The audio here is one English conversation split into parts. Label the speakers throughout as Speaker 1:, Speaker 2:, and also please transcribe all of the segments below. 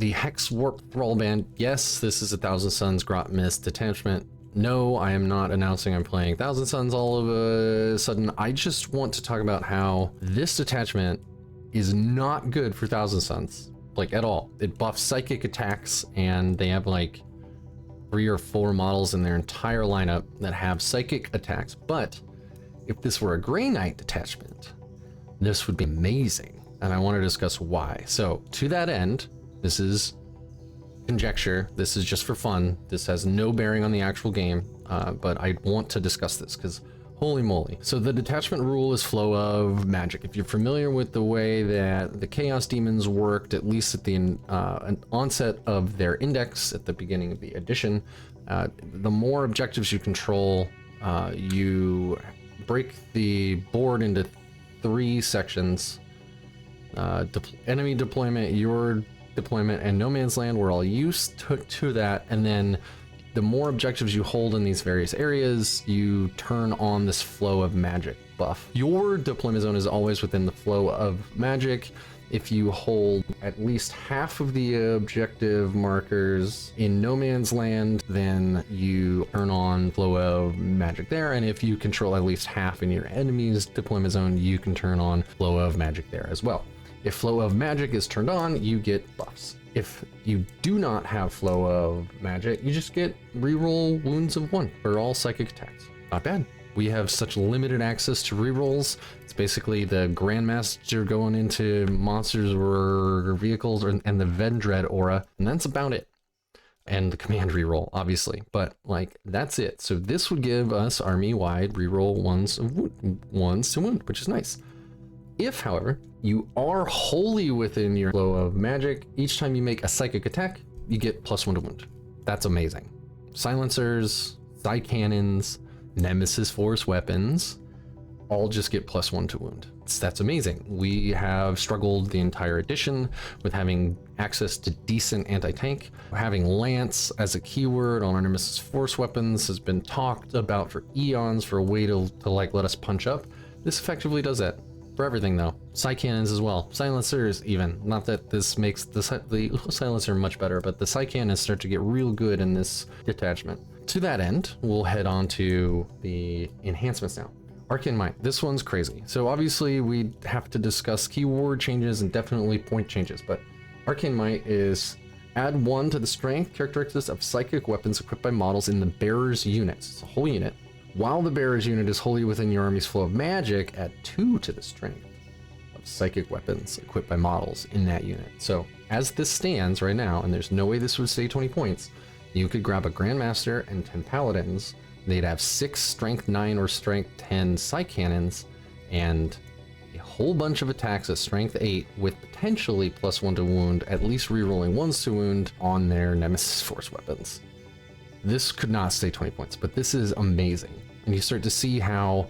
Speaker 1: The Hex Warp Thrallband. Yes, this is a Thousand Sons Grotmas Detachment. No, I am not announcing I'm playing Thousand Sons all of a sudden. I just want to talk about how this detachment is not good for Thousand Sons, like at all. It buffs psychic attacks, and they have like 3 or 4 models in their entire lineup that have psychic attacks. But if this were a Grey Knight detachment, this would be amazing, and I want to discuss why. So to that end, this is conjecture, this is just for fun, this has no bearing on the actual game, but I want to discuss this because holy moly. So the detachment rule is flow of magic. If you're familiar with the way that the Chaos Demons worked, at least at the onset of their index at the beginning of the edition, the more objectives you control, you break the board into 3 sections. Enemy deployment, your deployment, and no man's land were all used to that, and then the more objectives you hold in these various areas, you turn on this flow of magic buff. Your deployment zone is always within the flow of magic. If you hold at least half of the objective markers in no man's land, then you turn on flow of magic there, and if you control at least half in your enemy's deployment zone, you can turn on flow of magic there as well. If flow of magic is turned on, you get buffs. If you do not have flow of magic, you just get reroll wounds of 1 for all psychic attacks. Not bad. We have such limited access to rerolls. It's basically the Grandmaster going into monsters or vehicles and the Vendread aura, and that's about it. And the command reroll, obviously, but like that's it. So this would give us army-wide reroll ones to wound, which is nice. If, however, you are wholly within your flow of magic, each time you make a psychic attack, you get +1 to wound. That's amazing. Silencers, Psy Cannons, Nemesis Force weapons, all just get +1 to wound. That's amazing. We have struggled the entire edition with having access to decent anti-tank. Having Lance as a keyword on our Nemesis Force weapons has been talked about for eons for a way to like let us punch up. This effectively does that. For everything though. Psy Cannons as well. Silencers even. Not that this makes the silencer much better, but the Psy Cannons start to get real good in this detachment. To that end, we'll head on to the enhancements now. Arcane Might. This one's crazy. So obviously we have to discuss keyword changes and definitely point changes, but Arcane Might is add 1 to the strength characteristics of psychic weapons equipped by models in the bearer's units. It's a whole unit. While the bearer's unit is wholly within your army's flow of magic, add 2 to the strength of psychic weapons equipped by models in that unit. So as this stands right now, and there's no way this would stay 20 points, you could grab a Grandmaster and 10 Paladins. They'd have 6 Strength 9 or Strength 10 Psy Cannons and a whole bunch of attacks at Strength 8 with potentially +1 to wound, at least rerolling 1s to wound on their Nemesis Force weapons. This could not stay 20 points, but this is amazing. And you start to see how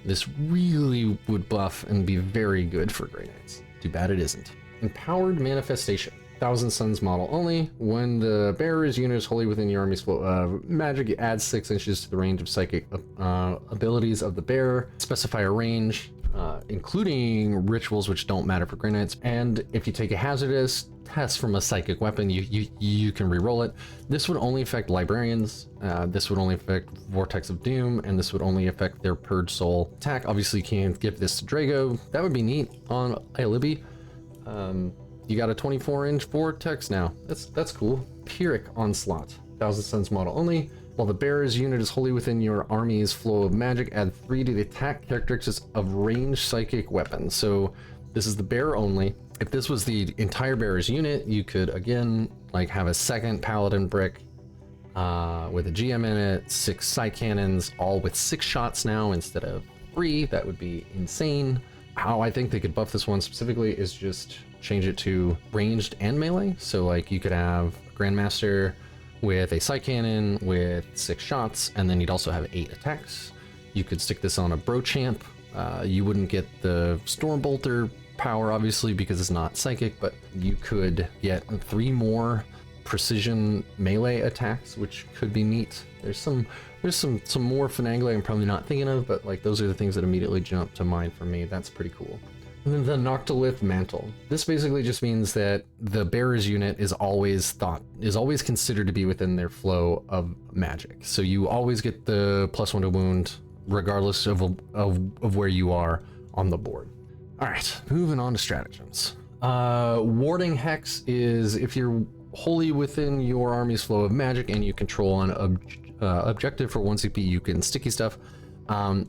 Speaker 1: this really would buff and be very good for Grey Knights. Too bad it isn't. Empowered Manifestation. Thousand Sons model only. When the bearer's unit is wholly within your army's flow of magic, you add 6 inches to the range of psychic abilities of the bearer. Specify a range, including rituals which don't matter for Grey Knights. And if you take a hazardous test from a psychic weapon, you can re-roll it. This would only affect librarians, this would only affect Vortex of Doom, and this would only affect their Purge Soul attack. Obviously you can't give this to Drago. That would be neat on Alibi. You got a 24-inch Vortex now. That's cool. Pyrrhic Onslaught. Thousand Sons model only. While the bearer's unit is wholly within your army's flow of magic, add 3 to the attack characteristics of ranged psychic weapons. So this is the bearer only. If this was the entire bearer's unit, you could again like have a second Paladin brick with a GM in it, 6 Psy Cannons, all with 6 shots now instead of 3. That would be insane. How I think they could buff this one specifically is just change it to ranged and melee. So like you could have a Grandmaster with a Psy Cannon with 6 shots, and then you'd also have 8 attacks. You could stick this on a Brochamp. You wouldn't get the Stormbolter power obviously because it's not psychic, but you could get 3 more precision melee attacks, which could be neat. There's some more finagling I'm probably not thinking of, but like those are the things that immediately jump to mind for me. That's pretty cool. And then the Noctilith Mantle. This basically just means that the bearer's unit is always considered to be within their flow of magic. So you always get the +1 to wound, regardless of where you are on the board. All right, moving on to stratagems. Warding Hex is if you're wholly within your army's flow of magic and you control an objective for 1 CP, you can sticky stuff.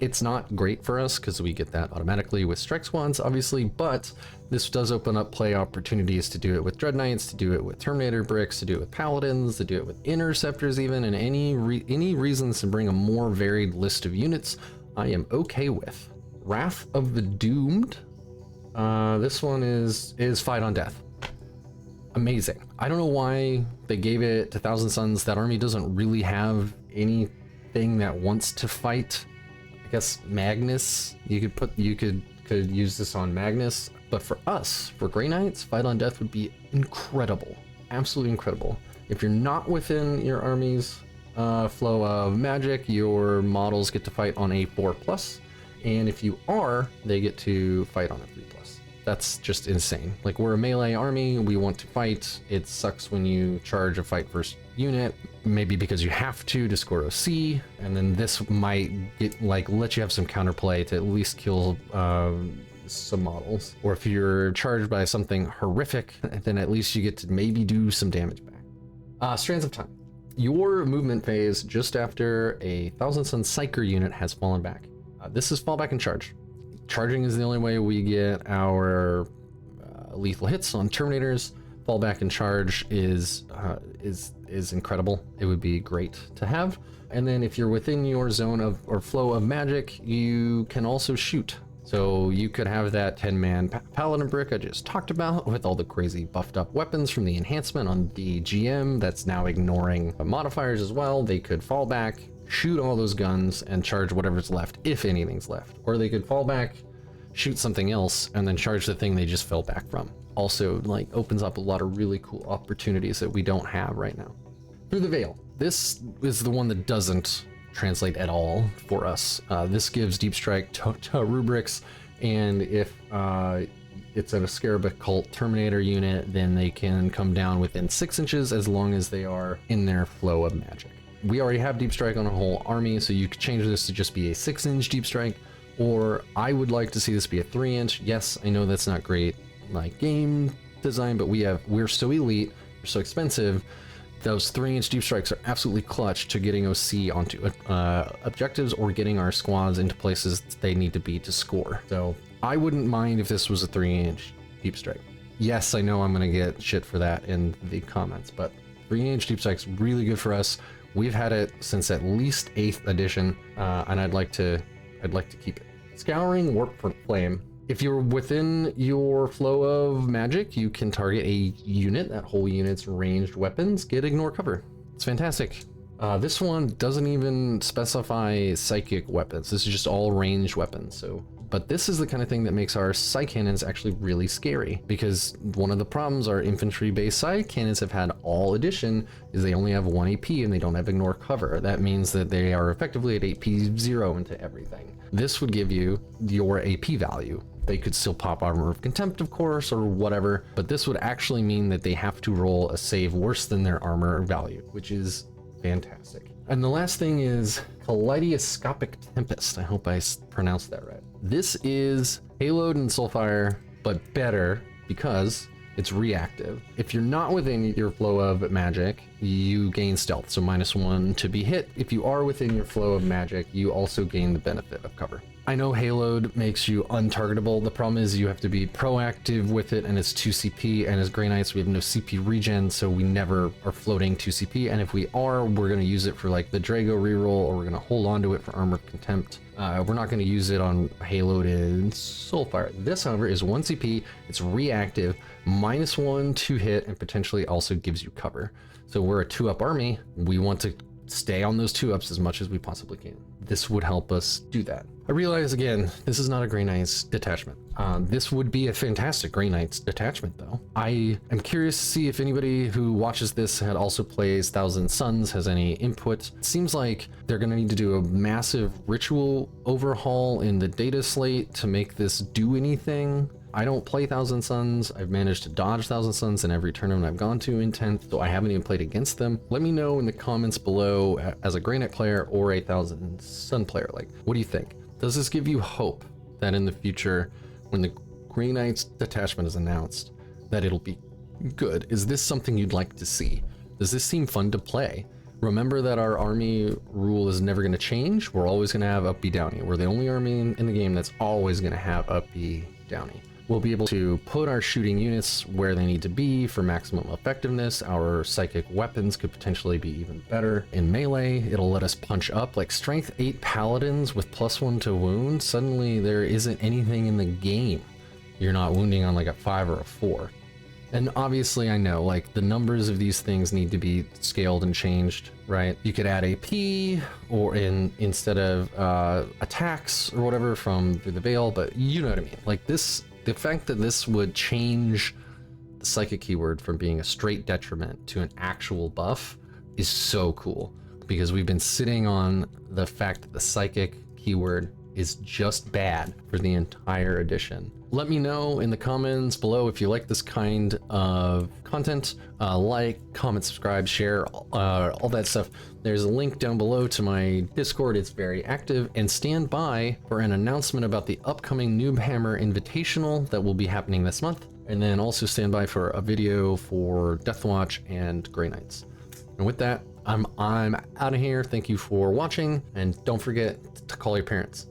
Speaker 1: It's not great for us because we get that automatically with strike squads, obviously, but this does open up play opportunities to do it with Dread Knights, to do it with Terminator bricks, to do it with Paladins, to do it with Interceptors even, and any reasons to bring a more varied list of units, I am okay with. Wrath of the Doomed. This one is Fight on Death. Amazing. I don't know why they gave it to Thousand Sons. That army doesn't really have anything that wants to fight. I guess Magnus, you could use this on Magnus, but for us, for Grey Knights, Fight on Death would be incredible, absolutely incredible. If you're not within your army's flow of magic, your models get to fight on a 4+, and if you are, they get to fight on a 3+. That's just insane. Like, we're a melee army, we want to fight. It sucks when you charge a fight first unit, maybe because you have to score OC, and then this might get let you have some counterplay to at least kill some models. Or if you're charged by something horrific, then at least you get to maybe do some damage back. Strands of Time. Your movement phase just after a Thousand Son Psyker unit has fallen back. This is fall back and charge. Charging is the only way we get our lethal hits on Terminators. Fall back and charge is incredible. It would be great to have. And then if you're within your zone of or flow of magic, you can also shoot. So you could have that 10-man Paladin brick I just talked about with all the crazy buffed up weapons from the enhancement on the GM that's now ignoring modifiers as well. They could fall back, shoot all those guns, and charge whatever's left, if anything's left. Or they could fall back, shoot something else, and then charge the thing they just fell back from. Also, opens up a lot of really cool opportunities that we don't have right now. Through the Veil. This is the one that doesn't translate at all for us. This gives Deep Strike to rubrics, and if it's a Scarab Occult Terminator unit, then they can come down within 6 inches as long as they are in their flow of magic. We already have Deep Strike on a whole army, so you could change this to just be a 6-inch Deep Strike, or I would like to see this be a 3-inch. Yes, I know that's not great game design, but we're so elite, we're so expensive. Those 3-inch Deep Strikes are absolutely clutch to getting OC onto objectives or getting our squads into places they need to be to score. So I wouldn't mind if this was a 3-inch Deep Strike. Yes, I know I'm gonna get shit for that in the comments, but 3-inch Deep Strike's really good for us. We've had it since at least 8th edition, and I'd like to keep it. Scouring Warp Flame. If you're within your flow of magic, you can target a unit. That whole unit's ranged weapons get ignore cover. It's fantastic. This one doesn't even specify psychic weapons. This is just all ranged weapons. But this is the kind of thing that makes our Psy Cannons actually really scary, because one of the problems our infantry-based Psy Cannons have had all edition is they only have 1 AP and they don't have ignore cover. That means that they are effectively at AP 0 into everything. This would give you your AP value. They could still pop Armor of Contempt, of course, or whatever, but this would actually mean that they have to roll a save worse than their armor value, which is fantastic. And the last thing is Kaleidoscopic Tempest. I hope I pronounced that right. This is Haloed and Soulfire, but better because it's reactive. If you're not within your flow of magic, you gain stealth, so -1 to be hit. If you are within your flow of magic, you also gain the benefit of cover. I know Haloed makes you untargetable. The problem is you have to be proactive with it, and it's 2 CP, and as Grey Knights we have no CP regen, so we never are floating 2 CP, and if we are, we're going to use it for the Drago reroll, or we're going to hold on to it for Armor of Contempt. We're not going to use it on Haloed and Soulfire. This, however, is 1 CP, it's reactive, -1 to hit, and potentially also gives you cover. So we're a 2-up army, we want to stay on those 2-ups as much as we possibly can. This would help us do that. I realize, again, this is not a Grey Knights detachment. This would be a fantastic Grey Knights detachment, though. I am curious to see if anybody who watches this had also plays Thousand Sons has any input. It seems like they're going to need to do a massive ritual overhaul in the data slate to make this do anything. I don't play Thousand Sons. I've managed to dodge Thousand Sons in every tournament I've gone to in 10th, so I haven't even played against them. Let me know in the comments below as a Grey Knight player or a Thousand Son player, like, what do you think? Does this give you hope that in the future, when the Grey Knight's detachment is announced, that it'll be good? Is this something you'd like to see? Does this seem fun to play? Remember that our army rule is never going to change. We're always going to have up B Downey. We're the only army in the game that's always going to have up B Downey. We'll be able to put our shooting units where they need to be for maximum effectiveness. Our psychic weapons could potentially be even better. In melee, it'll let us punch up like strength 8 paladins with +1 to wound. Suddenly there isn't anything in the game you're not wounding on like a 5 or a 4. And obviously I know like the numbers of these things need to be scaled and changed, right? You could add AP or instead of attacks or whatever from through the veil, but you know what I mean. Like this, the fact that this would change the psychic keyword from being a straight detriment to an actual buff is so cool, because we've been sitting on the fact that the psychic keyword is just bad for the entire edition. Let me know in the comments below if you like this kind of content. Like, comment, subscribe, share, all that stuff. There's a link down below to my Discord. It's very active. And stand by for an announcement about the upcoming NoobHammer Invitational that will be happening this month. And then also stand by for a video for Deathwatch and Grey Knights. And with that, I'm out of here. Thank you for watching, and don't forget to call your parents.